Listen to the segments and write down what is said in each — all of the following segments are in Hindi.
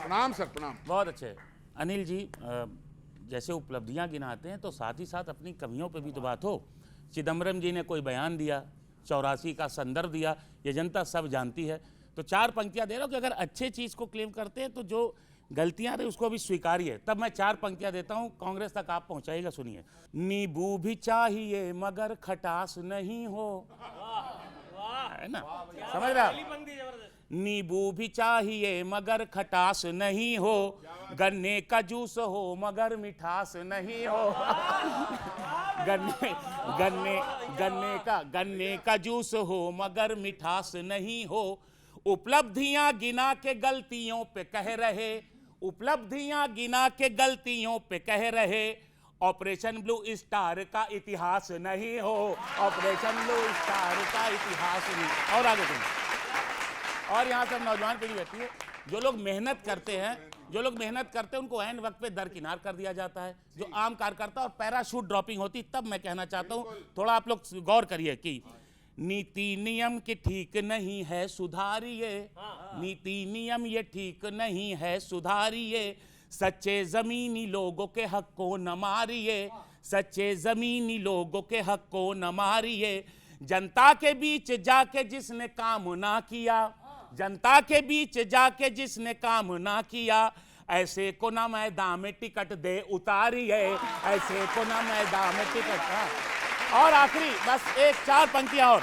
प्रणाम सर, प्रणाम। बहुत अच्छे। अनिल जी, जैसे उपलब्धियां गिनाते हैं तो साथ ही साथ अपनी कमियों पे भी तो बात हो। चिदम्बरम जी ने कोई बयान दिया, 84 का संदर्भ दिया, ये जनता सब जानती है। तो 4 पंक्तियां दे रहा हूं कि अगर अच्छे चीज को क्लेम करते हैं तो जो गलतियां रही उसको भी स्वीकार्य है। तब मैं 4 पंक्तियां देता हूं, कांग्रेस तक आप पहुंचाइएगा। सुनिए। नींबू भी चाहिए मगर खटास नहीं हो, है ना, समझ रहे आप? नींबू भी चाहिए मगर खटास नहीं हो, गन्ने का जूस हो मगर मिठास नहीं हो। गन्ने का जूस हो मगर मिठास नहीं हो। उपलब्धियां गिना के गलतियों पे कह रहे, उपलब्धियां गिना के गलतियों पे कह रहे, ऑपरेशन ब्लू स्टार का इतिहास नहीं हो, ऑपरेशन ब्लू स्टार का इतिहास नहीं। और आगे सुनिए। और यहाँ सब नौजवान पीढ़ी बैठी है, जो लोग मेहनत करते हैं उनको ऐन वक्त पे दरकिनार कर दिया जाता है। जो आम कार्यकर्ता और पैराशूट ड्रॉपिंग होती, तब मैं कहना चाहता हूँ थोड़ा आप लोग गौर करिए कि नीति नियम के ठीक नहीं है सुधारिए, नीति नियम ये ठीक नहीं है सुधारिए, सच्चे जमीनी लोगों के हक को न मारिए, सच्चे जमीनी लोगों के हक को न मारिए। जनता के बीच जाके जिसने काम ना किया, जनता के बीच जाके जिसने काम ना किया, ऐसे को ना मैदान में टिकट दे उतारिए, ऐसे को ना मैदान में टिकट। और आखिरी बस 4 पंक्तियां और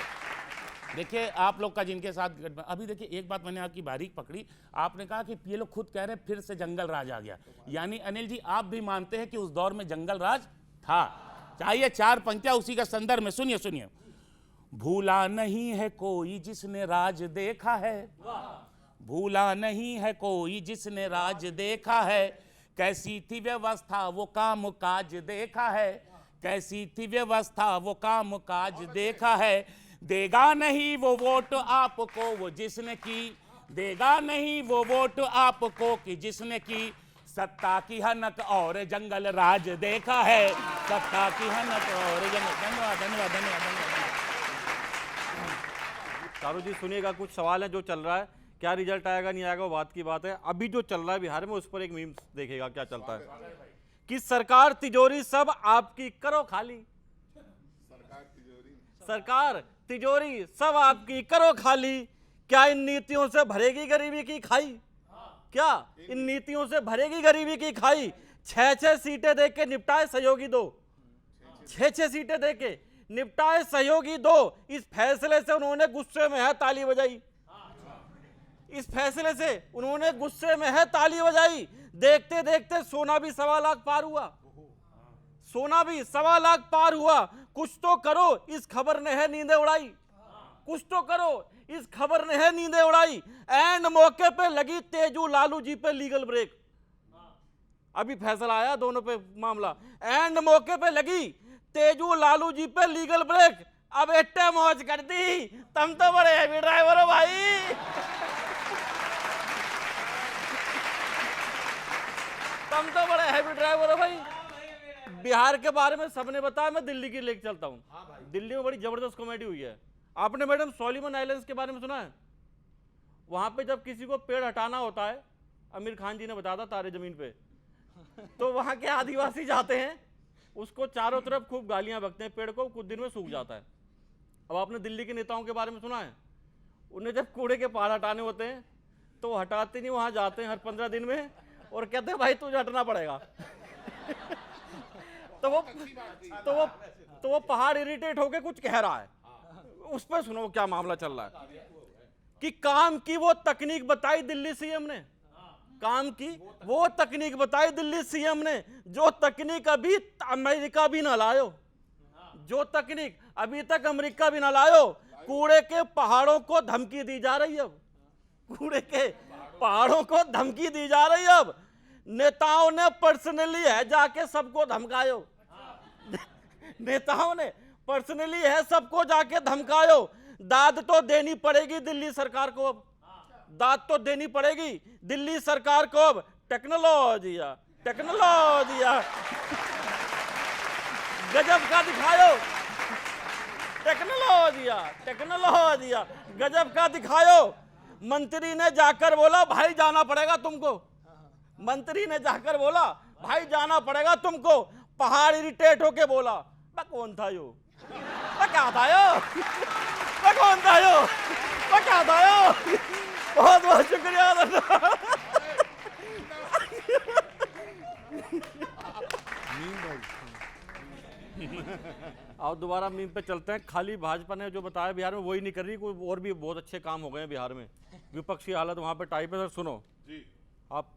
देखिए आप लोग का जिनके साथ अभी देखिए। एक बात मैंने आपकी बारीक पकड़ी, आपने कहा कि ये लोग खुद कह रहे हैं फिर से जंगल राज आ गया, यानी अनिल जी आप भी मानते हैं कि उस दौर में जंगल राज था। चाहिए 4 पंक्तियां उसी का संदर्भ में। सुनिए सुनिए। भूला नहीं है कोई जिसने राज देखा है, भूला नहीं है कोई जिसने राज देखा है, कैसी थी व्यवस्था वो काम काज देखा है, कैसी थी व्यवस्था वो काम काज देखा है। देगा नहीं वो वोट आपको वो जिसने की, देगा नहीं वो वोट आपको कि जिसने की, सत्ता की हनक और जंगल राज देखा है, सत्ता की हनक और जंगल। धन्यवाद धन्यवाद धन्यवाद। चारू जी सुनिएगा, कुछ सवाल है जो चल रहा है, क्या रिजल्ट आएगा नहीं आएगा वो बात की बात है। अभी जो चल रहा है बिहार में उस पर एक मीम देखेगा क्या चलता है कि सरकार तिजोरी सब आपकी करो खाली, सरकार तिजोरी सब आपकी करो खाली, क्या इन नीतियों से भरेगी गरीबी की खाई, क्या इन नीतियों से भरेगी गरीबी की खाई। 6-6 सीटें देके निपटाए सहयोगी दो, 6-6 सीटें देके निपटाए सहयोगी दो। इस फैसले से उन्होंने गुस्से में है ताली बजाई, इस फैसले से उन्होंने गुस्से में है ताली बजाई। देखते देखते सोना भी 1.25 लाख पार हुआ, सोना भी 1.25 लाख पार हुआ। कुछ तो करो इस खबर ने है नींदें उड़ाई, कुछ तो करो इस खबर ने है नींदें उड़ाई। एंड मौके पे लगी तेजू लालू जी पे लीगल ब्रेक, अभी फैसला आया दोनों पे मामला। एंड मौके पे लगी तेजू लालू जी पे लीगल ब्रेक। अब एट्टे मौज कर दी, तुम तो बड़े हैवी ड्राइवर हो भाई, तुम तो बड़े हैवी ड्राइवर हो भाई। बिहार के बारे में सबने बताया, मैं दिल्ली की लेके चलता हूं। दिल्ली में बड़ी जबरदस्त कॉमेडी हुई है। आपने मैडम सोलिमन आइलैंड्स के बारे में सुना है? वहां पे जब किसी को पेड़ हटाना होता है, आमिर खान जी ने बताया था तारे जमीन पे, तो वहां के आदिवासी जाते हैं, उसको चारों तरफ खूब गालियां बकते हैं, पेड़ को कुछ दिन में सूख जाता है। अब आपने दिल्ली के नेताओं के बारे में सुना है? उन्हें जब कूड़े के पहाड़ हटाने होते हैं तो हटाते नहीं, वहां जाते हैं हर 15 दिन में और कहते हैं भाई तुझे हटना पड़ेगा। तो वो पहाड़ इरिटेट होके कुछ कह रहा है, उस पर सुनो क्या मामला चल रहा है कि काम की वो तकनीक बताई दिल्ली सीएम ने, काम की वो तकनीक बताई दिल्ली सीएम ने, जो तकनीक अभी अमेरिका भी ना लायो, जो तकनीक अभी तक अमेरिका भी ना लायो। कूड़े के पहाड़ों को धमकी दी जा रही है, अब कूड़े के पहाड़ों को धमकी दी जा रही है। अब नेताओं ने पर्सनली है जाके सबको धमकायो, नेताओं ने पर्सनली है सबको जाके धमकायो। दाद तो देनी पड़ेगी दिल्ली सरकार को, अब दाद तो देनी पड़ेगी दिल्ली सरकार को। अब टेक्नोलॉजिया टेक्नोलॉजिया गजब का दिखायो, टेक्नोलॉजिया गजब का दिखायो। मंत्री ने जाकर बोला भाई जाना पड़ेगा तुमको, मंत्री ने जाकर बोला भाई जाना पड़ेगा तुमको, पहाड़ इरिटेट होके बोला मैं कौन था यो, मैं क्या था यो, मैं कौन था यो, मैं क्या था यो। बहुत बहुत शुक्रिया दादा। आओ दोबारा मीम पे चलते हैं। खाली भाजपा ने जो बताया बिहार में वही नहीं कर रही, कोई और भी बहुत अच्छे काम हो गए हैं बिहार में। विपक्ष की हालत वहाँ पे टाइप है। सर सुनो जी, आप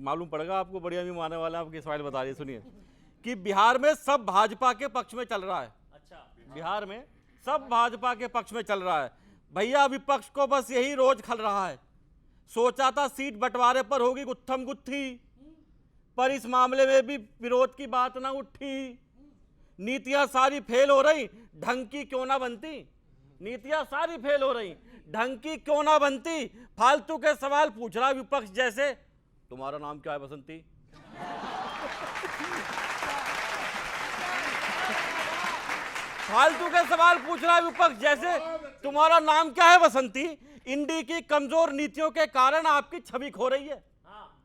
मालूम पड़ेगा आपको, बढ़िया मीम आने वाला है, आपकी सवाल बता रही है। सुनिए कि बिहार में सब भाजपा के पक्ष में चल रहा है। अच्छा, बिहार में सब भाजपा के पक्ष में चल रहा है भैया, विपक्ष को बस यही रोज खल रहा है। सोचा था सीट बंटवारे पर होगी गुत्थम गुत्थी, पर इस मामले में भी विरोध की बात ना उठी। नीतियां सारी फेल हो रही, ढंग की क्यों ना बनती, नीतियां सारी फेल हो रही, ढंग की क्यों ना बनती। फालतू के सवाल पूछ रहा विपक्ष जैसे, तुम्हारा नाम क्या है बसंती, फालतू के सवाल पूछ रहा है विपक्ष जैसे, तुम्हारा नाम क्या है बसंती। इंडी की कमजोर नीतियों के कारण आपकी छवि खो रही है,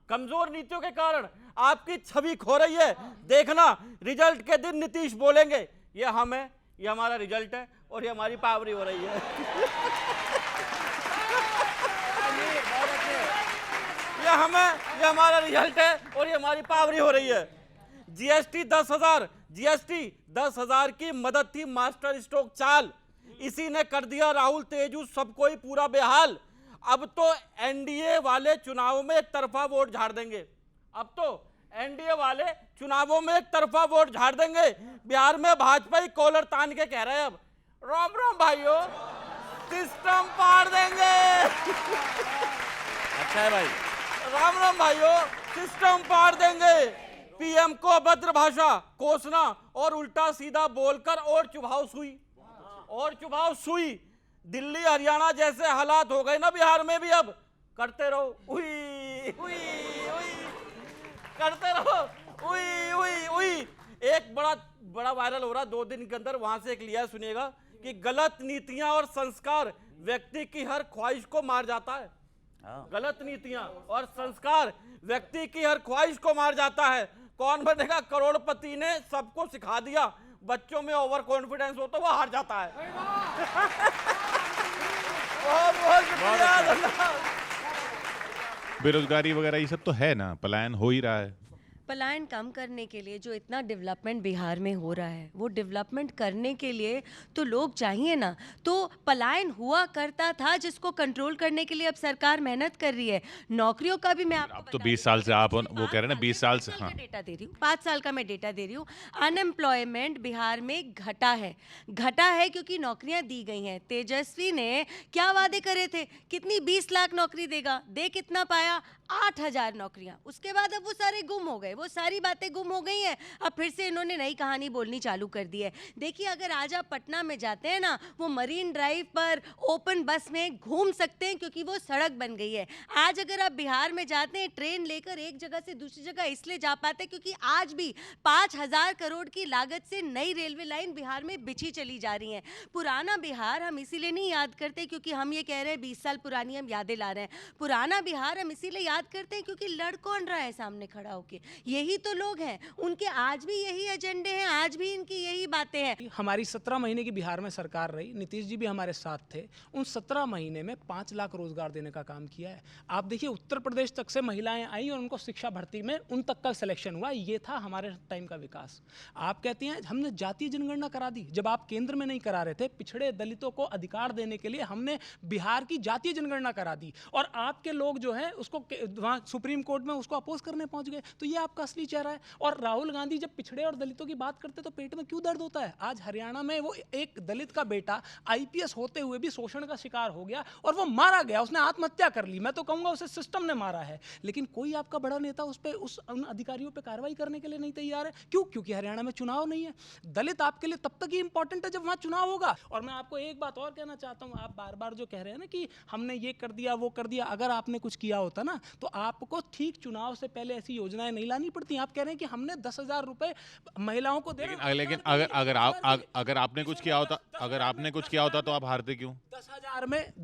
कमजोर नीतियों के कारण आपकी छवि खो रही है। देखना रिजल्ट के दिन नीतीश बोलेंगे ये हम है, ये हमारा रिजल्ट है और ये हमारी पावरी हो रही है। ये हम है, ये हमारा रिजल्ट है और ये हमारी पावरी हो रही है। जीएसटी 10,000, जीएसटी 10,000 की मदद थी मास्टर स्ट्रोक चाल, इसी ने कर दिया राहुल तेजू सबको ही पूरा बेहाल। अब तो एनडीए वाले चुनावों में एक तरफा वोट झाड़ देंगे, अब तो एनडीए वाले चुनावों में एक तरफा वोट झाड़ देंगे। बिहार में भाजपा ही कॉलर तान के कह रहे हैं अब राम राम भाइयों, सिस्टम पाड़ देंगे। अच्छा है भाई, राम राम भाइयों, सिस्टम पाड़ देंगे। पीएम को अभद्र भाषा कोसना और उल्टा सीधा बोलकर और चुभाव सुई, और चुभाव सुई। दिल्ली हरियाणा जैसे हालात हो गए ना बिहार में भी, अब करते रहो उई उई उई, करते रहो उई उई उई। एक बड़ा वायरल हो रहा 2 दिन के अंदर, वहां से एक लिया है, सुनिएगा कि गलत नीतियां और संस्कार व्यक्ति की हर ख्वाहिश को मार जाता है। गलत नीतियां और संस्कार व्यक्ति की हर ख्वाहिश को मार जाता है। कौन बनेगा करोड़पति ने सबको सिखा दिया, बच्चों में ओवर कॉन्फिडेंस हो तो वो हार जाता है। बहुत बहुत शुक्रिया। बेरोजगारी वगैरह ये सब तो है ना, पलायन हो ही रहा है। पलायन कम करने के लिए जो इतना डेवलपमेंट बिहार में हो रहा है, वो डेवलपमेंट करने के लिए तो लोग चाहिए ना। तो पलायन हुआ करता था जिसको कंट्रोल करने के लिए अब सरकार मेहनत कर रही है। नौकरियों का भी मैं आपको अब तो 20 साल से आप वो कह रहे हैं ना, 20 साल से, हाँ डेटा दे रही हूँ, 5 साल का मैं डेटा दे रही हूँ। अनएम्प्लॉयमेंट बिहार में घटा है, घटा है क्योंकि नौकरियां दी गई हैं। तेजस्वी ने क्या वादे करे थे, कितनी 20 लाख नौकरी देगा, दे कितना पाया, 8,000 नौकरियां। उसके बाद अब वो सारे गुम हो गए, वो सारी बातें गुम हो गई हैं। अब फिर से इन्होंने नई कहानी बोलनी चालू कर दी है। देखिए अगर आज आप पटना में जाते हैं ना, वो मरीन ड्राइव पर ओपन बस में घूम सकते हैं क्योंकि वो सड़क बन गई है। आज अगर आप बिहार में जाते हैं, ट्रेन लेकर एक जगह से दूसरी जगह इसलिए जा पाते हैं क्योंकि आज भी 5,000 करोड़ की लागत से नई रेलवे लाइन बिहार में बिछी चली जा रही है। पुराना बिहार हम इसीलिए नहीं याद करते क्योंकि हम ये कह रहे हैं 20 साल पुरानी हम यादें ला रहे हैं। पुराना बिहार हम इसीलिए याद करते हैं क्योंकि लड़ कौन रहा है सामने खड़ा होके, यही तो लोग हैं, उनके आज भी यही एजेंडे हैं, आज भी इनकी यही बातें हैं। हमारी 17 महीने की बिहार में सरकार रही, नीतीश जी भी हमारे साथ थे। उन 17 महीने में 5 लाख रोजगार देने का काम किया है। आप देखिए उत्तर प्रदेश तक से महिलाएं आई और उनको शिक्षा भर्ती में उन तक का सिलेक्शन हुआ, ये था हमारे टाइम का विकास। आप कहती हैं हमने जातीय जनगणना करा दी, जब आप केंद्र में नहीं करा रहे थे, पिछड़े दलितों को अधिकार देने के लिए हमने बिहार की जातीय जनगणना करा दी और आपके लोग जो है उसको वहाँ सुप्रीम कोर्ट में उसको अपोज करने पहुंच गए। तो ये आपका असली चेहरा है। और राहुल गांधी जब पिछड़े और दलितों की बात करते तो पेट में क्यों दर्द होता है। आज हरियाणा में वो एक दलित का बेटा आईपीएस होते हुए भी शोषण का शिकार हो गया और वो मारा गया, उसने आत्महत्या कर ली। मैं तो कहूंगा उसे सिस्टम ने मारा है, लेकिन कोई आपका बड़ा नेता उन अधिकारियों पर कार्रवाई करने के लिए नहीं तैयार है। क्यों? क्योंकि हरियाणा में चुनाव नहीं है। दलित आपके लिए तब तक ही इंपॉर्टेंट है जब वहां चुनाव होगा। और मैं आपको एक बात और कहना चाहता हूं, आप बार बार जो कह रहे हैं ना कि हमने ये कर दिया वो कर दिया, अगर आपने कुछ किया होता ना तो आपको ठीक चुनाव से पहले ऐसी योजनाएं नहीं लानी पड़ती। आप कह रहे हैं कि हमने 10,000 रुपए महिलाओं को दे रहे हैं, लेकिन अगर आपने कुछ किया होता, अगर आपने कुछ किया होता तो आप हारते क्यों?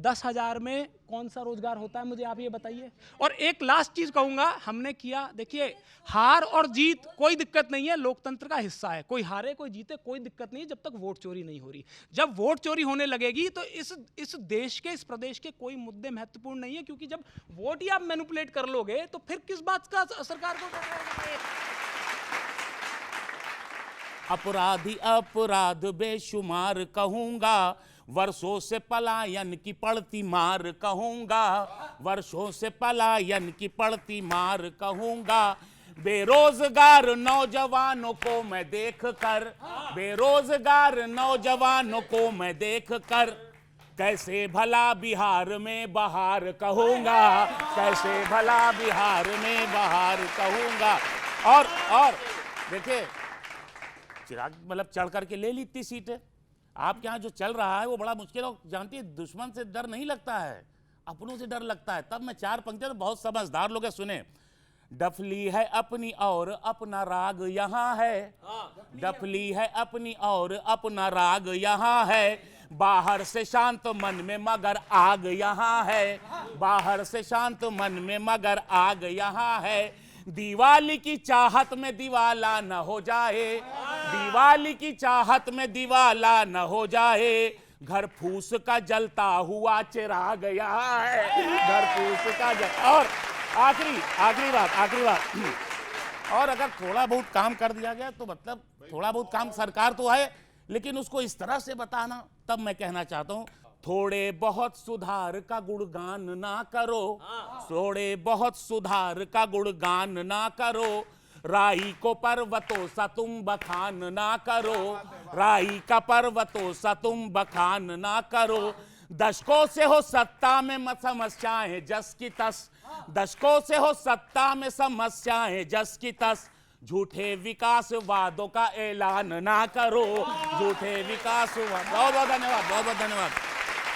10,000 में कौन सा रोजगार होता है, मुझे आप ये बताइए। और एक लास्ट चीज कहूंगा, हमने किया, देखिए हार और जीत कोई दिक्कत नहीं है, लोकतंत्र का हिस्सा है, कोई हारे कोई जीते कोई दिक्कत नहीं है, जब तक वोट चोरी नहीं हो रही। जब वोट चोरी होने लगेगी तो इस देश के, इस प्रदेश के कोई मुद्दे महत्वपूर्ण नहीं है, क्योंकि जब वोट ही आप मैनिपुलेट कर लोगे तो फिर किस बात का सरकार को डर रहेगा? अपराधी अपराध बेशुमार कहूंगा, वर्षों से पलायन की पड़ती मार कहूंगा, वर्षों से पलायन की पड़ती मार कहूंगा। बेरोजगार नौजवानों को मैं देख कर, बेरोजगार नौजवानों को मैं देख कर, कैसे भला बिहार में बहार कहूंगा, कैसे भला बिहार में बहार कहूंगा। और देखिए चिराग मतलब चढ़ करके ले ली इतनी सीटें। आपके यहाँ जो चल रहा है वो बड़ा मुश्किल है, जानती है दुश्मन से डर नहीं लगता है, अपनों से डर लगता है। तब मैं चार पंक्तियां तो बहुत समझदार लोग हैं, सुने। डफली है अपनी और अपना राग यहाँ है, डफली है अपनी और अपना राग यहाँ है, बाहर से शांत मन में मगर आग यहाँ है, बाहर से शांत मन में मगर आग यहाँ है। दिवाली की चाहत में दिवाला न हो जाए, दिवाली की चाहत में दिवाला न हो जाए, घर फूस का जलता हुआ चिराग यहाँ है, घर फूस का और आखिरी बात और अगर थोड़ा बहुत काम कर दिया गया तो मतलब थोड़ा बहुत काम सरकार तो है, लेकिन उसको इस तरह से बताना, तब मैं कहना चाहता हूं थोड़े बहुत सुधार का गुणगान ना करो, थोड़े बहुत सुधार का गुणगान ना करो, राई को पर्वतों सा तुम बखान ना करो, राई का पर्वतों सा तुम बखान ना करो। दशकों से हो सत्ता में समस्याएं जस की तस, दशकों से हो सत्ता में समस्याएं जस की तस, झूठे विकास वादों का ऐलान ना करो, झूठे विकास। बहुत बहुत धन्यवाद, बहुत बहुत धन्यवाद।